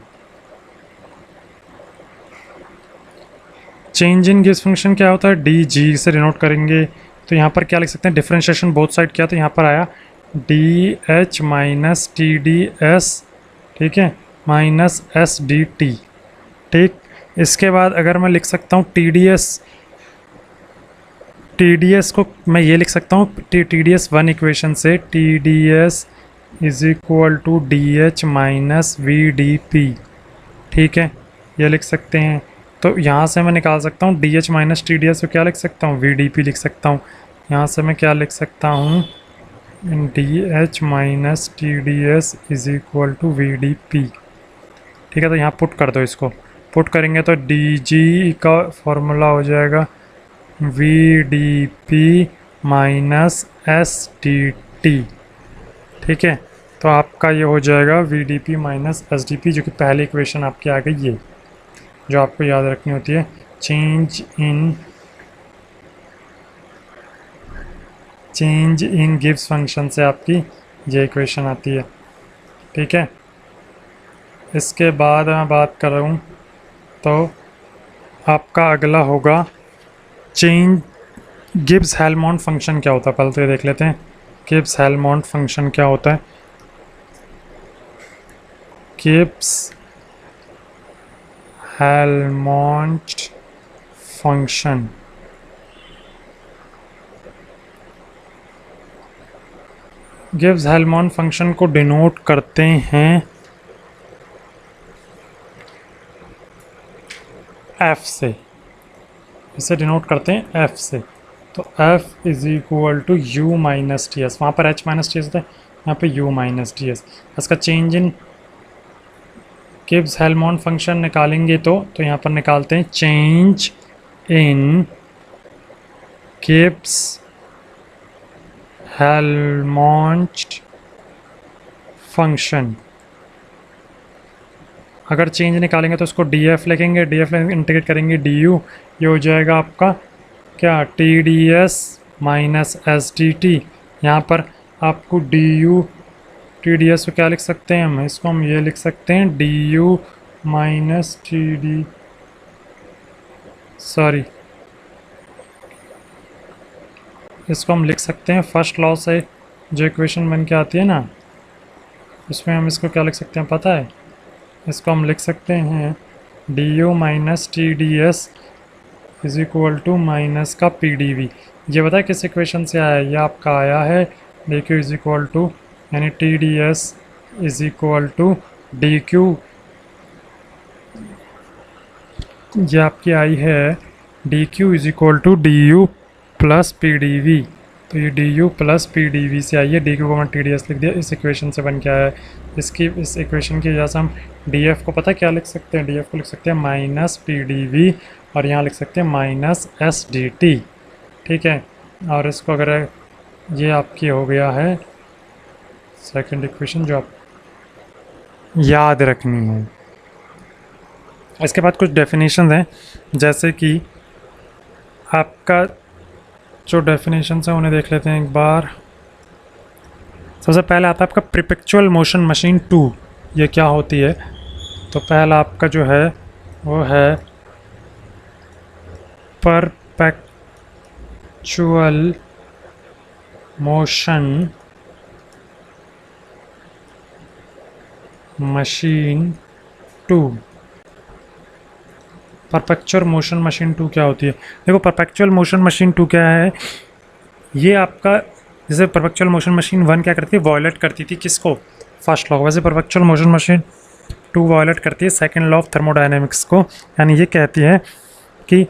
Change in Gibbs function क्या होता है? डी जी से डिनोट करेंगे। तो यहाँ पर क्या लिख सकते हैं? डिफरेंशिएशन बोथ साइड किया तो यहाँ पर आया D H minus T D S, ठीक है, माइनस एस डी टी, ठीक। इसके बाद अगर मैं लिख सकता हूँ टी डी एस को मैं ये लिख सकता हूँ T D S one equation से, T D S is equal to D H minus V D P, ठीक है, ये लिख सकते हैं। तो यहाँ से मैं निकाल सकता हूँ D H minus T D S को क्या लिख सकता हूँ? वी डी पी लिख सकता हूँ। यहाँ से मैं क्या लिख सकता हूँ? D H minus T D S is equal to V D P, ठीक है। तो यहाँ पुट कर दो, इसको पुट करेंगे तो डी जी का फॉर्मूला हो जाएगा V D P minus S D T, ठीक है। तो आपका ये हो जाएगा V D P minus S D P, जो कि पहली इक्वेशन आपकी आ गई, ये जो आपको याद रखनी होती है। चेंज इन गिब्स फंक्शन से आपकी ये इक्वेशन आती है, ठीक है। इसके बाद मैं बात कर रहा हूँ तो आपका अगला होगा चेंज गिब्स हेल्महोल्ट्ज़ फंक्शन क्या होता है, पहले तो ये देख लेते हैं। गिब्स हेल्महोल्ट्ज़ फंक्शन क्या होता है? Gibbs Helmholtz function Gibbs Helmholtz function को डिनोट करते हैं f से, इसे डिनोट करते हैं f से। तो f is equal to u minus T S, वहाँ पर h माइनस टी एस होता है, यहाँ पे u माइनस टी एस। इसका change in Gibbs Helmholtz function निकालेंगे तो यहाँ पर निकालते हैं change in Gibbs Helmholtz function. अगर चेंज निकालेंगे तो उसको डी एफ लिखेंगे, डी एफ इंटीग्रेट करेंगे डी यू, ये हो जाएगा आपका क्या? T D S minus S D T. यहाँ पर आपको D U T D S को क्या लिख सकते हैं हम? इसको हम ये लिख सकते हैं D U minus T D, sorry, इसको हम लिख सकते हैं फर्स्ट लॉ से जो इक्वेशन बन के आती है ना, उसमें हम इसको क्या लिख सकते हैं पता है? इसको हम लिख सकते हैं D U minus T D S is equal to minus का पी डी वी। ये बताए किस इक्वेशन से आया है? ये आपका आया है D Q is equal to, यानी T D S is equal to D Q, ये आपकी आई है D Q is equal to D U plus P D V. तो ये D U plus P D V से आई है, डी क्यू को मैं टी डी एस लिख दिया, इस इक्वेशन से बन के आया है। इस इक्वेशन की वजह से हम डी एफ को पता क्या लिख सकते हैं? डी एफ को लिख सकते हैं माइनस पी डी वी, और यहाँ लिख सकते हैं माइनस एस डी टी, ठीक है। और इसको अगर ये आपकी हो गया है सेकंड इक्वेशन जो आप याद रखनी है। इसके बाद कुछ डेफिनेशन हैं, जैसे कि आपका जो डेफिनेशन है उन्हें देख लेते हैं एक बार। सबसे पहले आता है आपका परपेचुअल मोशन मशीन 2, ये क्या होती है? तो पहला आपका जो है वो है perpetual motion machine two. Perpetual motion machine two क्या होती है? देखो परपेचुअल मोशन मशीन टू क्या है, ये आपका जैसे परपेचुअल मोशन मशीन वन क्या करती है, वॉयलेट करती थी किसको, फर्स्ट लॉ। वैसे perpetual motion machine two violate करती है सेकंड लॉ ऑफ थर्मोडायनेमिक्स को, यानी ये कहती है कि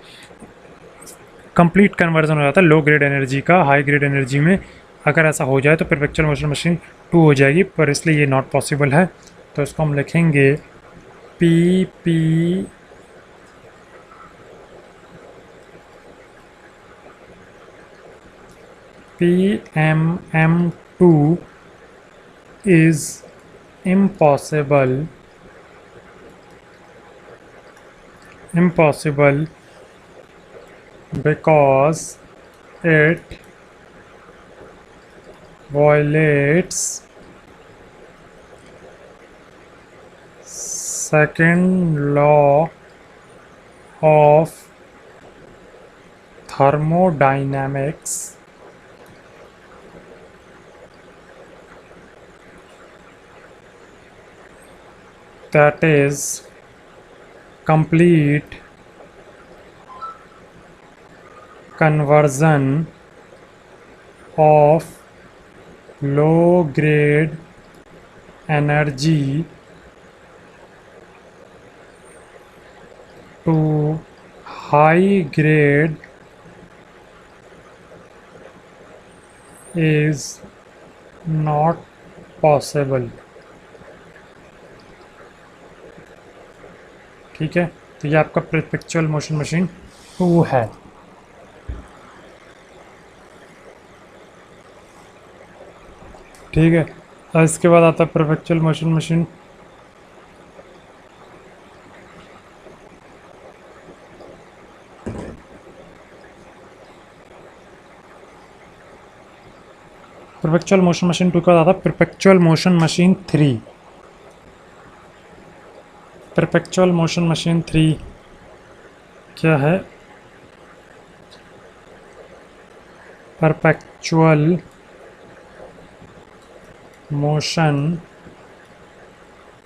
कंप्लीट कन्वर्जन हो जाता है लो ग्रेड एनर्जी का हाई ग्रेड एनर्जी में। अगर ऐसा हो जाए तो परपेचुअल मोशन मशीन टू हो जाएगी, पर इसलिए ये नॉट पॉसिबल है। तो इसको हम लिखेंगे P P PM2 is impossible because it violates second law of thermodynamics, that is complete conversion of low grade energy to high grade is not possible। ठीक है, तो ये आपका परपेचुअल मोशन मशीन टू है। ठीक है, और इसके बाद आता है perpetual motion machine perpetual motion machine two के बाद आता है perpetual motion machine three. Perpetual motion machine three क्या है? Perpetual motion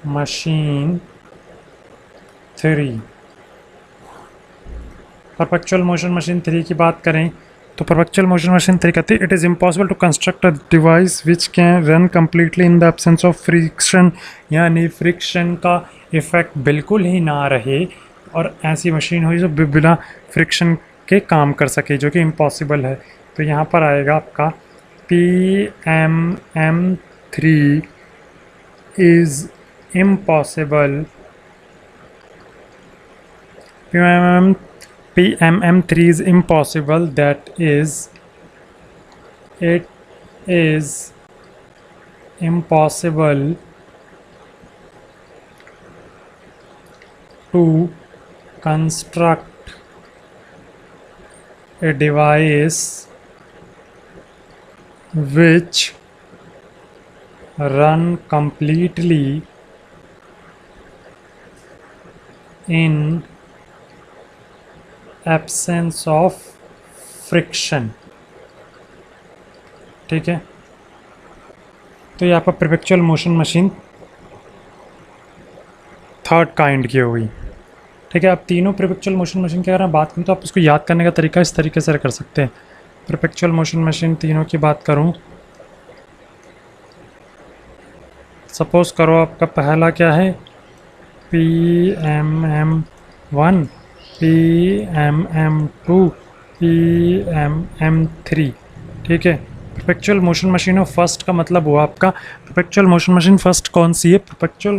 machine three. Perpetual motion machine three की बात करें तो परपेचुअल मोशन मशीन थ्री कहती है it is impossible to construct a device which can run completely in the absence of friction, यानी friction का इफेक्ट बिल्कुल ही ना रहे और ऐसी मशीन हो जो बिना फ्रिक्शन के काम कर सके, जो कि इम्पॉसिबल है। तो यहाँ पर आएगा आपका PM3 is impossible. PMM3 is impossible, that is, it is impossible to construct a device which run completely in absence of friction. ठीक है, तो ये आपका perpetual motion machine third kind की हो गई। ठीक है, अब तीनों परपेचुअल मोशन मशीन की अगर हम बात करें तो आप उसको याद करने का तरीका इस तरीके से कर सकते हैं। परपेचुअल मोशन मशीन तीनों की बात करूं, सपोज करो आपका पहला क्या है, PM1, PM2, PM3। ठीक है, perpetual motion machine of first का मतलब हुआ आपका परपेचुअल मोशन मशीन फर्स्ट कौन सी है? परपेचुअल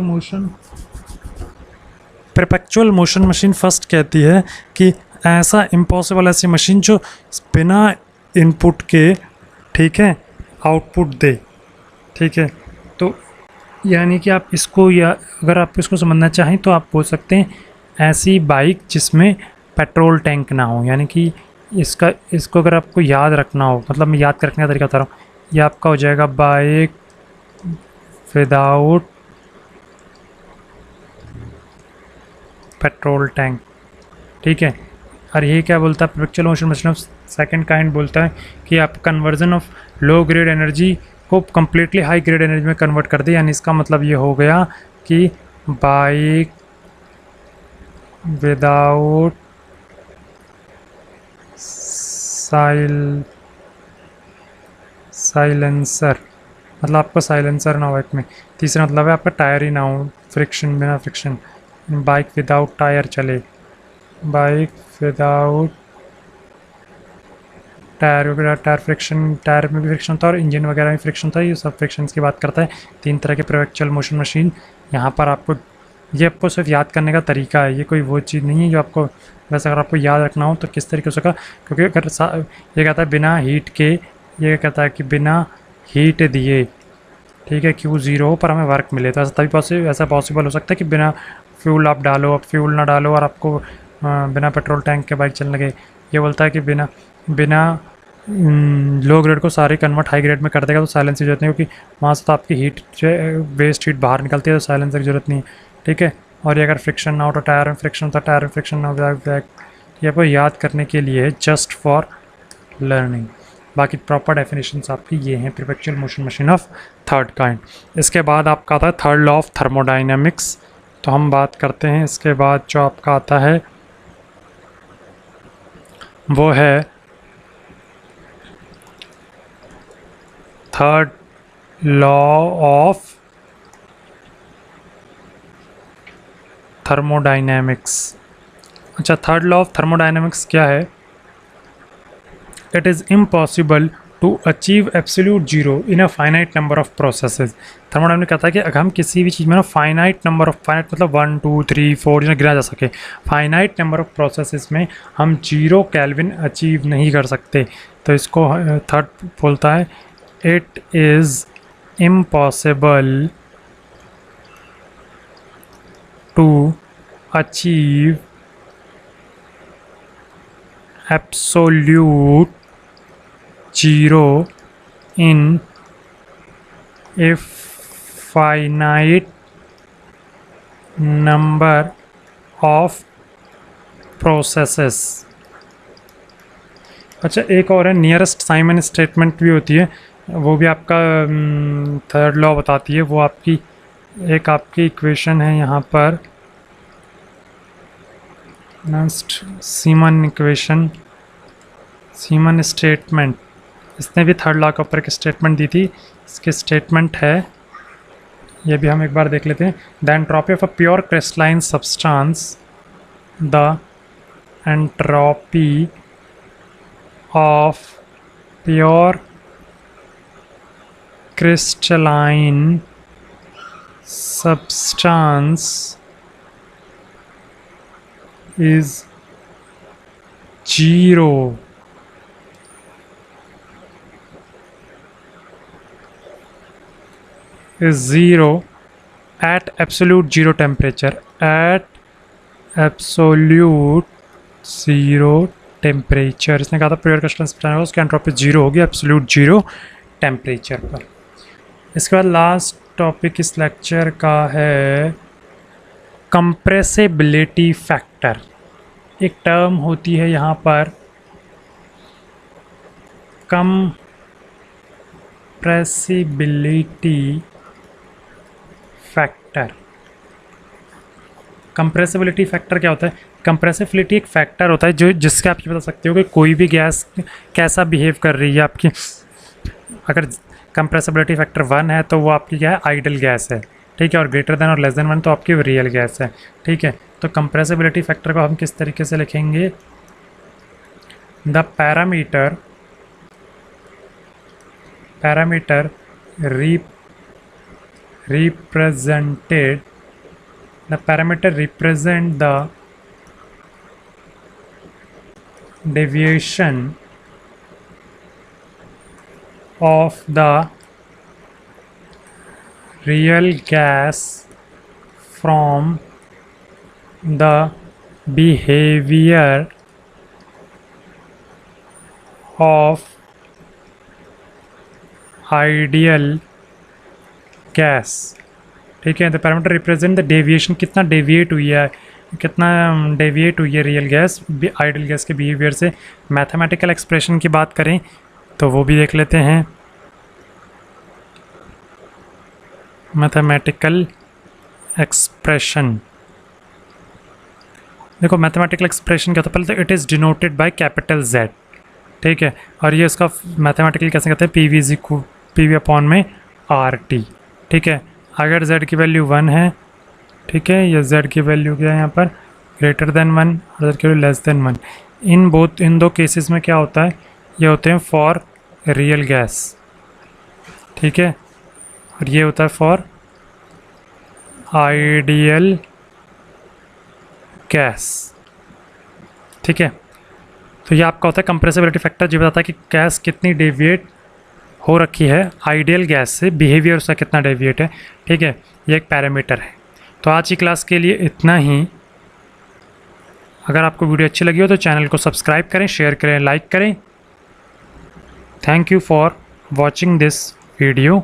मोशन मशीन फर्स्ट कहती है कि ऐसा इम्पॉसिबल ऐसी मशीन जो बिना इनपुट के, ठीक है, आउटपुट दे। ठीक है, तो यानी कि आप इसको, या अगर आप इसको समझना चाहें तो आप बोल सकते हैं ऐसी बाइक जिसमें पेट्रोल टैंक ना हो, यानी कि इसको अगर आपको याद रखना हो, मतलब मैं याद रखने का तरीका बता रहा हूँ, ये आपका हो जाएगा बाइक विदाउट पेट्रोल टैंक। ठीक है, और ये क्या बोलता है perpetual motion machine of second kind, बोलता है कि आप conversion of low grade energy को कम्प्लीटली हाई ग्रेड एनर्जी में कन्वर्ट कर दे, यानी इसका मतलब ये हो गया कि बाइक विदाउट साइलेंसर, मतलब आपका साइलेंसर ना हो बाइक में। तीसरा मतलब है आपका टायर ही ना हो, फ्रिक्शन, बिना फ्रिक्शन। बाइक विदाउट टायर चले, बाइक विदाउट टायर वगैरह, टायर फ्रिक्शन, टायर में भी फ्रिक्शन था और इंजन वगैरह में फ्रिक्शन था, ये सब फ्रिक्शंस की बात करता है। 3 तरह के प्रोएक्चुअल मोशन मशीन। यहाँ पर आपको ये आपको सिर्फ याद करने का तरीका है, ये कोई वो चीज़ नहीं है जो आपको, वैसे अगर आपको याद रखना हो तो किस तरीके से का, क्योंकि अगर ये कहता है बिना हीट के, ये कहता है कि बिना हीट दिए, ठीक है, क्यू ज़ीरो हो पर हमें वर्क मिले, तो ऐसा तभी ऐसा पॉसिबल हो सकता है कि बिना फ्यूल आप डालो, आप फ्यूल ना डालो और आपको बिना पेट्रोल टैंक के बाइक चलने लगे। ये बोलता है कि बिना बिना लो ग्रेड को सारे कन्वर्ट हाई ग्रेड में कर देगा, तो साइलेंस की जरूरत नहीं, क्योंकि वहाँ से तो आपकी हीट वेस्ट हीट बाहर निकलती है, तो साइलेंसर की जरूरत नहीं है, ठीक है। और ये अगर फ्रिक्शन ना हो तो टायर में फ्रिक्शन था, टायर में फ्रिक्शन ना हो बैक। ये आपको याद करने के लिए जस्ट फॉर लर्निंग। बाकी प्रॉपर डेफिनेशंस आपकी ये हैं perpetual motion machine of third kind. इसके बाद आपका आता है थर्ड लॉ ऑफ थर्मोडाइनमिक्स, तो हम बात करते हैं इसके बाद जो आपका आता है वो है थर्ड लॉ ऑफ थर्मोडाइनमिक्स। अच्छा, थर्ड लॉ ऑफ थर्मोडाइनमिक्स क्या है? It is impossible to achieve absolute zero in a finite number of processes. Thermodynamics कहता है कि अगर हम किसी भी चीज़ में ना फाइनाइट नंबर ऑफ, फाइनाइट मतलब 1 2 3 4 जिन्हें गिना जा सके, फाइनाइट नंबर ऑफ प्रोसेसेस में हम 0 केल्विन अचीव नहीं कर सकते। तो इसको थर्ड बोलता है it is impossible to achieve absolute zero in a finite number of processes। अच्छा, एक और है नियरेस्ट साइमन स्टेटमेंट भी होती है, वो भी आपका थर्ड लॉ बताती है। वो आपकी एक आपकी इक्वेशन है यहाँ पर, next semen equation, semen statement. इसने भी थर्ड लॉ के ऊपर एक स्टेटमेंट दी थी, इसकी स्टेटमेंट है, ये भी हम एक बार देख लेते हैं। The entropy of a pure crystalline substance, the entropy of pure crystalline substance is 0 at absolute zero temperature, at absolute zero temperature। इसने कहा था प्योर क्रिस्टलाइन सब्सटेंस उसकी एंट्रोपी 0 होगी एब्सोल्यूट 0 टेम्परेचर पर। इसके बाद लास्ट टॉपिक इस लेक्चर का है कंप्रेसिबिलिटी फैक्टर। एक टर्म होती है यहाँ पर कंप्रेसिबिलिटी फैक्टर। कंप्रेसिबिलिटी फैक्टर क्या होता है? कंप्रेसिबिलिटी एक फैक्टर होता है जो जिसके आप ये बता सकते हो कि कोई भी गैस कैसा बिहेव कर रही है आपकी। अगर कंप्रेसिबिलिटी फैक्टर 1 है तो वो आपकी क्या है? आइडल गैस है, ठीक है, और ग्रेटर देन और लेस देन 1 तो आपकी रियल गैस है, ठीक है। तो कंप्रेसिबिलिटी फैक्टर को हम किस तरीके से लिखेंगे? The parameter represented the parameter represent the deviation of the real gas from the behavior of ideal gas, ठीक है। The parameter represent the deviation, कितना डेविएट हुई है, कितना डेविएट हुई है रियल गैस आइडियल गैस के बिहेवियर से। मैथमेटिकल एक्सप्रेशन की बात करें तो वो भी देख लेते हैं। मैथमेटिकल एक्सप्रेशन, देखो मैथमेटिकल एक्सप्रेशन क्या होता है, पहले तो it is denoted by capital Z, ठीक है, और ये उसका मैथमेटिकल कैसे कहते हैं, पी वी अपॉन में RT, ठीक है। अगर Z की वैल्यू 1 है, ठीक है, या Z की वैल्यू क्या है यहाँ पर ग्रेटर देन 1 और Z की वैल्यू लेस देन 1, इन दो केसेस में क्या होता है, ये होते हैं फॉर रियल गैस, ठीक है, और ये होता है फॉर आइडियल गैस, ठीक है। तो ये आपका होता है कंप्रेसिबिलिटी फैक्टर, जो बताता है कि गैस कितनी डेविएट हो रखी है आइडियल गैस से, बिहेवियर उसका कितना डेविएट है, ठीक है, ये एक पैरामीटर है। तो आज की क्लास के लिए इतना ही। अगर आपको वीडियो अच्छी लगी हो तो चैनल को सब्सक्राइब करें, शेयर करें, लाइक करें। Thank you for watching this video.